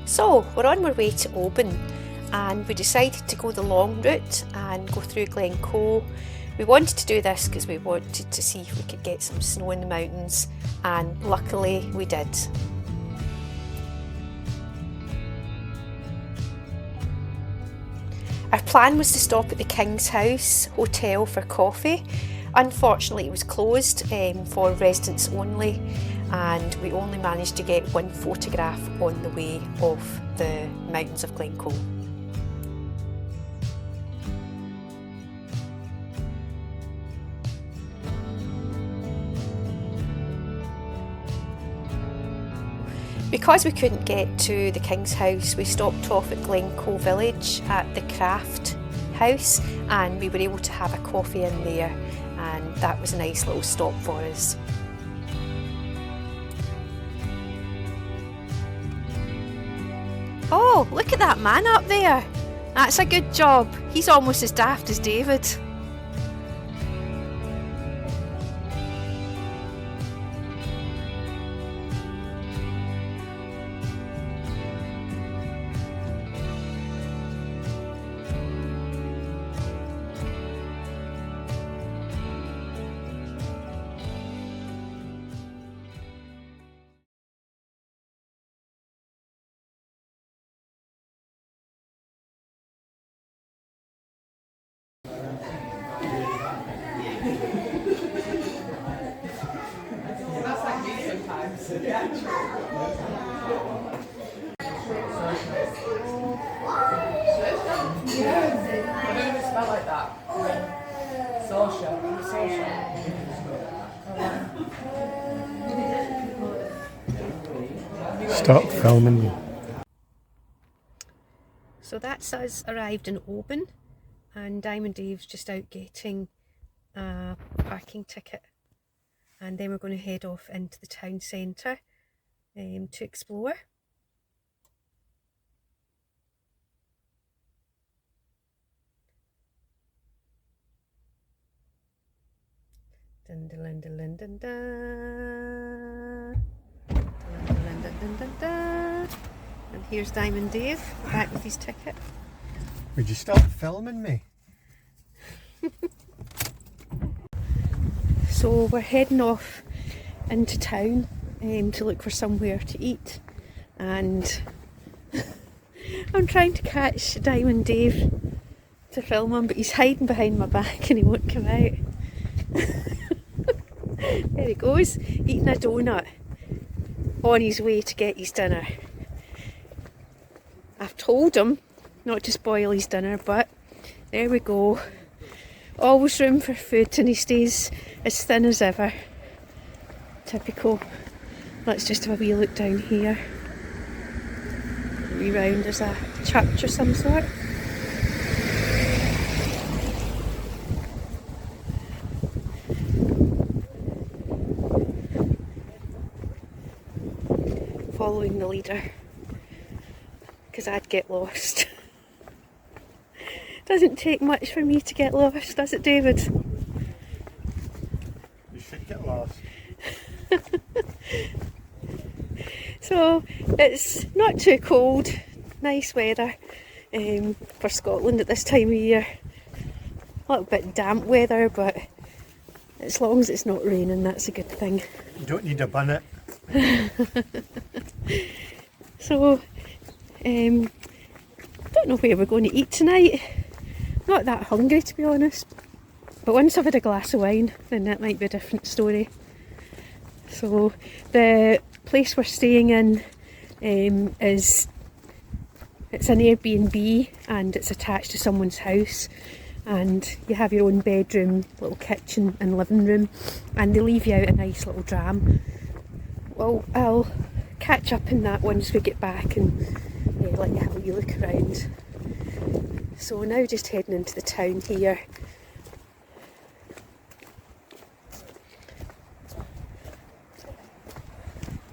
So we're on our way to Oban and we decided to go the long route and go through Glencoe. We wanted to do this because we wanted to see if we could get some snow in the mountains, and luckily we did. Our plan was to stop at the King's House Hotel for coffee. Unfortunately it was closed for residents only, and we only managed to get one photograph on the way of the mountains of Glencoe. Because we couldn't get to the King's House, we stopped off at Glencoe Village at the Craft House, and we were able to have a coffee in there, and that was a nice little stop for us. Oh, look at that man up there! That's a good job. He's almost as daft as David. Stop filming me. So that's us arrived in Oban, and Diamond Dave's just out getting a parking ticket, and then we're going to head off into the town centre to explore. Dun, dun, dun, dun, dun, dun. Dun, dun, dun, dun, dun, dun. And here's Diamond Dave back with his ticket. Would you stop filming me? So we're heading off into town to look for somewhere to eat, and I'm trying to catch Diamond Dave to film him, but he's hiding behind my back and he won't come out. There he goes, eating a donut on his way to get his dinner. I've told him not to spoil his dinner, but there we go. Always room for food, and he stays as thin as ever. Typical. Let's just have a wee look down here. A wee round, there's a church of some sort. Following the leader, because I'd get lost. Doesn't take much for me to get lost, does it, David? You should get lost. So it's not too cold, nice weather for Scotland at this time of year. A little bit damp weather, but as long as it's not raining, that's a good thing. You don't need a bonnet. So don't know where we're going to eat tonight. Not that hungry, to be honest, but once I've had a glass of wine, then that might be a different story. So the place we're staying in it's an Airbnb, and it's attached to someone's house, and you have your own bedroom, little kitchen and living room, and they leave you out a nice little dram. Well, I'll catch up in that once we get back and let you have a wee look around. So now just heading into the town here.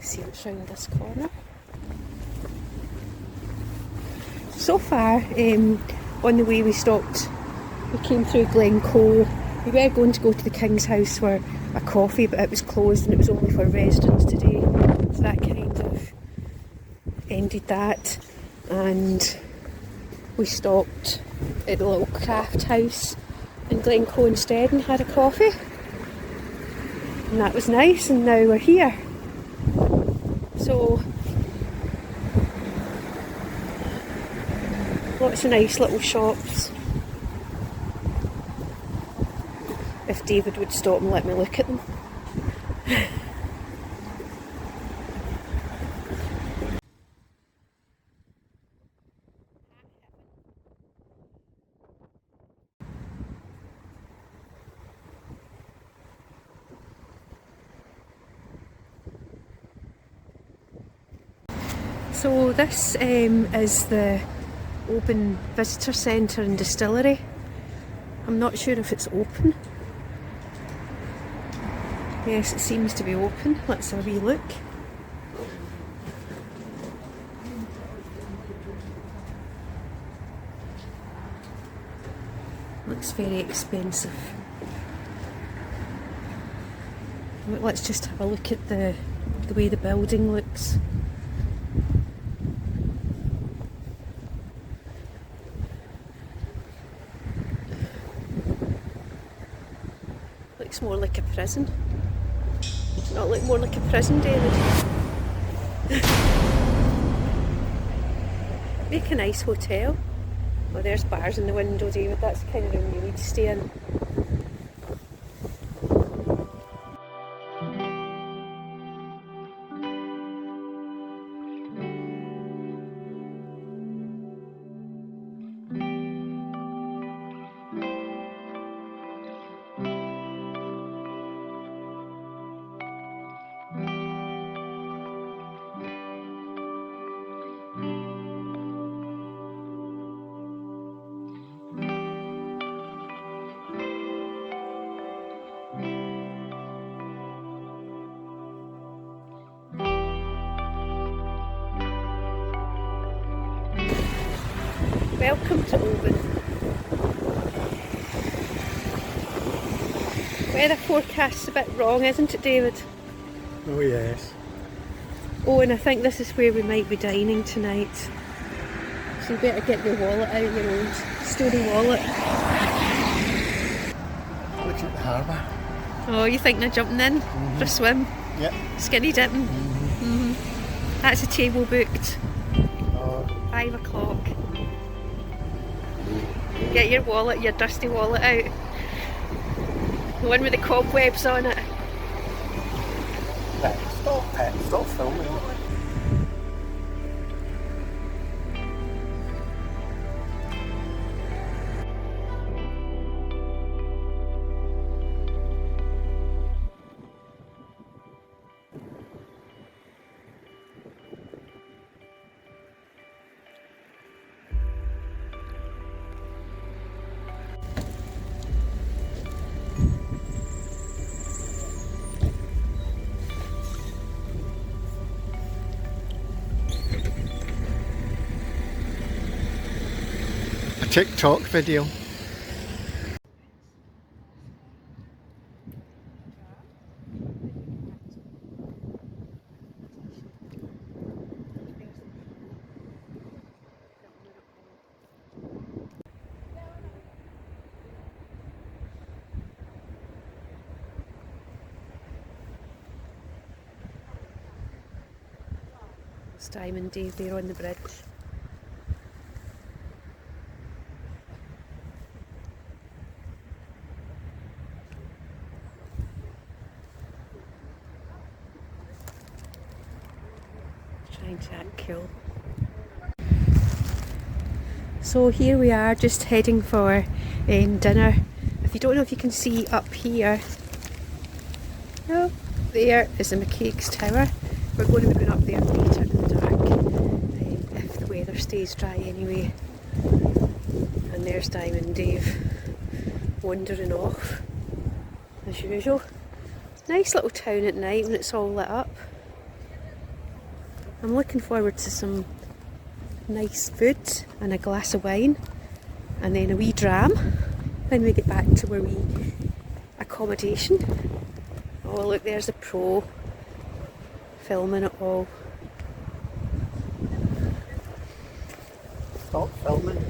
See what's round this corner. So far, on the way we stopped, we came through Glencoe. We were going to go to the King's House for a coffee, but it was closed and it was only for residents today. So that kind of did that, and we stopped at the little craft house in Glencoe instead and had a coffee, and that was nice, and now we're here. So lots of nice little shops. If David would stop and let me look at them. So this is the Oban Visitor Centre and Distillery. I'm not sure if it's open. Yes, it seems to be open. Let's have a wee look. Looks very expensive. Let's just have a look at the way the building looks. Looks more like a prison. Does it not look more like a prison, David? Make a nice hotel. Oh, there's bars in the window, David. That's the kind of room you need to stay in. Welcome to Oban. Weather forecast's a bit wrong, isn't it, David? Oh yes. Oh, and I think this is where we might be dining tonight. So you better get your wallet out, your old story wallet. Look at the harbour. Oh, you thinking of jumping in for a swim? Yep. Skinny dipping? That's a table booked. Oh. 5 o'clock. Get your wallet, your dusty wallet out. The one with the cobwebs on it. Right, stop filming. TikTok video. It's Diamond Dave there on the bridge. Trying to act cool. So here we are, just heading for dinner. If you don't know if you can see up here, oh, there is the McCaig's Tower. We're going to be going up there later in the dark, if the weather stays dry anyway. And there's Diamond Dave wandering off as usual. Nice little town at night when it's all lit up. I'm looking forward to some nice food and a glass of wine, and then a wee dram when we get back to our wee accommodation. Oh look, there's a pro filming it all. Stop filming.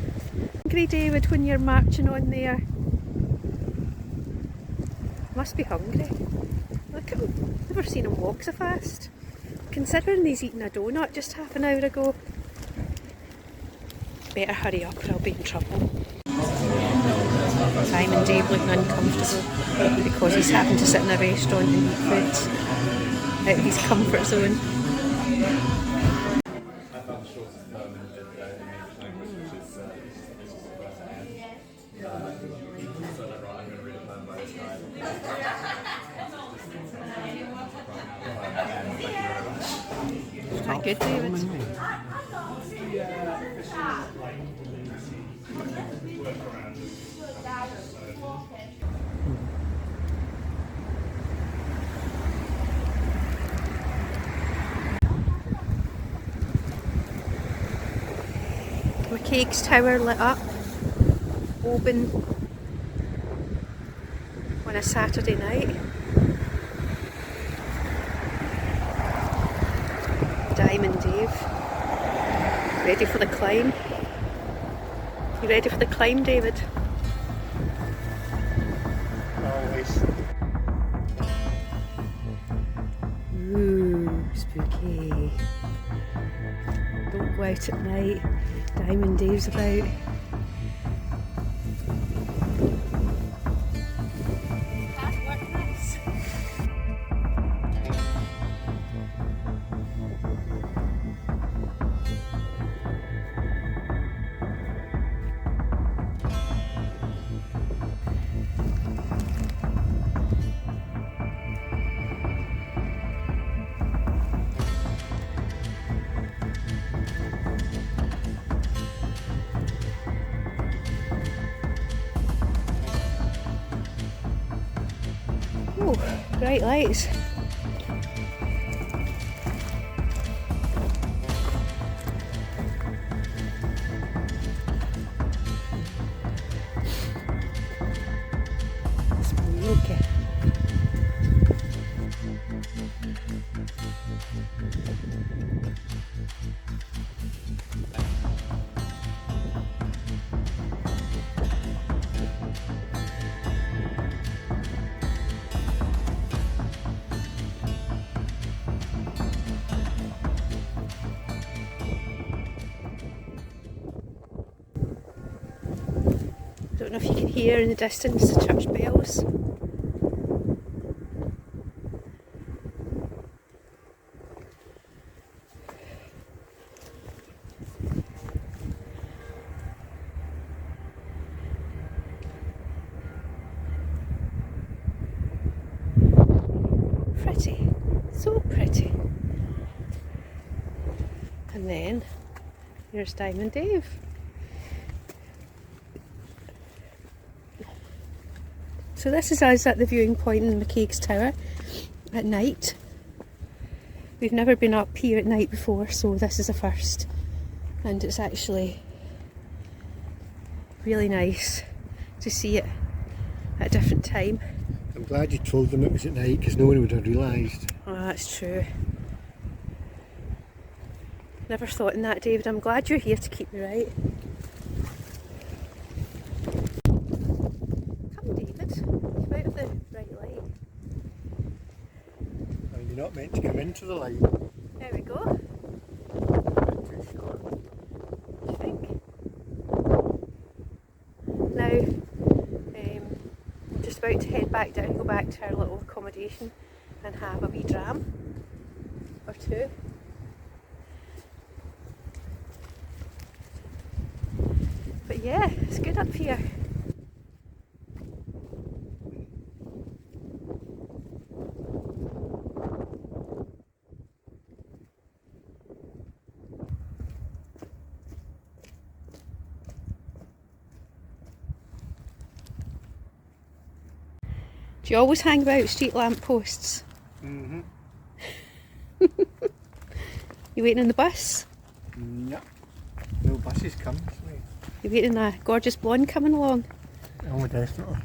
Hungry, David, when you're marching on there? Must be hungry. Look at him. Never seen him walk so fast. Considering he's eaten a donut just half an hour ago. Better hurry up or I'll be in trouble. Time and Dave looking uncomfortable because he's having to sit in a restaurant and eat food out of his comfort zone. Quite good, David. McCaig's Tower lit up. Oban on a Saturday night. Diamond Dave. Ready for the climb? You ready for the climb, David? Always. Ooh, spooky. Don't go out at night. Diamond Dave's about. Oh, bright lights. Spooky. Don't know if you can hear in the distance the church bells. Pretty, so pretty. And then here's Diamond Dave. So this is us at the viewing point in McCaig's Tower at night. We've never been up here at night before, so this is a first. And it's actually really nice to see it at a different time. I'm glad you told them it was at night because no one would have realised. Oh, that's true. Never thought in that, David. I'm glad you're here to keep me right. Come, David. Come out of the bright light. Oh, you're not meant to come into the light. There we go. Too short. What do you think? Now, we're just about to head back down, go back to our little accommodation and have a wee dram or two. But yeah, it's good up here. Do you always hang about street lamp posts? Mm-hmm. You waiting on the bus? Yep. No buses come. You waiting on a gorgeous blonde coming along? Oh, definitely.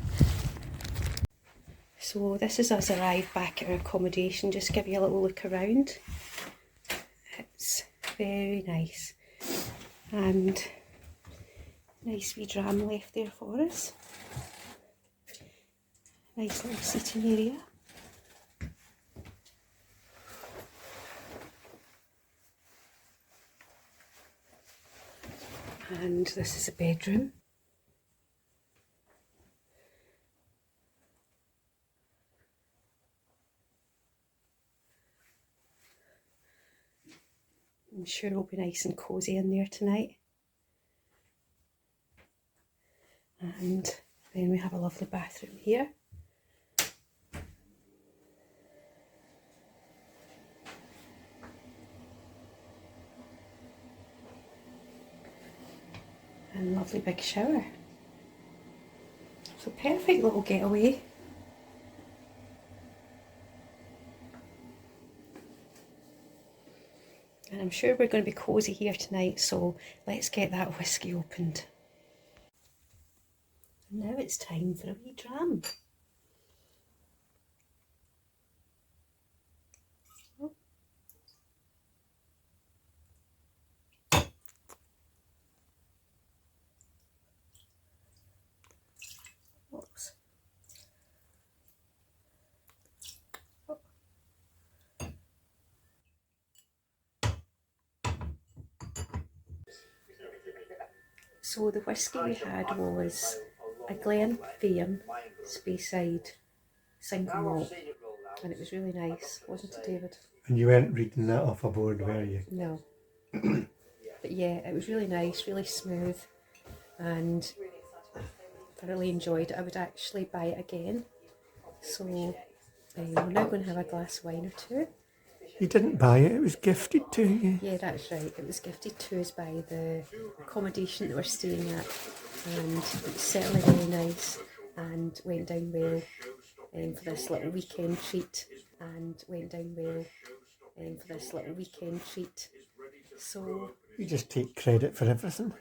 So this is us arrived back at our accommodation. Just give you a little look around. It's very nice. And Nice wee dram left there for us. Nice little seating area. And this is a bedroom. I'm sure it'll be nice and cosy in there tonight. And then we have a lovely bathroom here. And lovely big shower. So perfect little getaway. And I'm sure we're going to be cosy here tonight, so let's get that whiskey opened. And now it's time for a wee dram. Oh. Whoops. Oh. So the whiskey we had was a Glenfarne Speyside single malt, and it was really nice, wasn't it, David? And you weren't reading that off a board, were you? No. But yeah, it was really nice, really smooth, and thoroughly enjoyed it. I would actually buy it again. So we're now going to have a glass of wine or two. You didn't buy it, it was gifted to you. Yeah, that's right. It was gifted to us by the accommodation that we're staying at, and it's certainly very nice and went down well for this little weekend treat, So You just take credit for everything.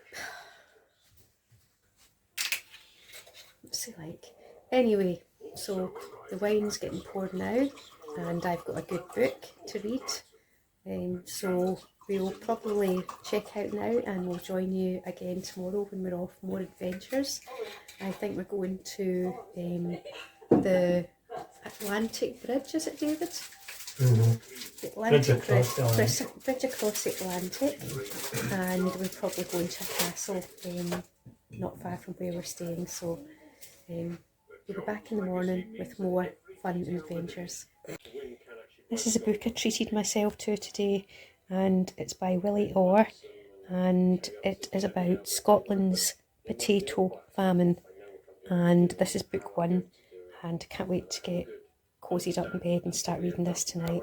what's it like? Anyway, so the wine's getting poured now, and I've got a good book to read. So we'll probably check out now, and we'll join you again tomorrow when we're off more adventures. I think we're going to the Atlantic Bridge, is it, David? The Atlantic Bridge across the Atlantic, and we're probably going to a castle not far from where we're staying. So we'll be back in the morning with more fun and adventures. This is a book I treated myself to today, and it's by Willie Orr, and it is about Scotland's potato famine, and this is book 1, and I can't wait to get cosied up in bed and start reading this tonight.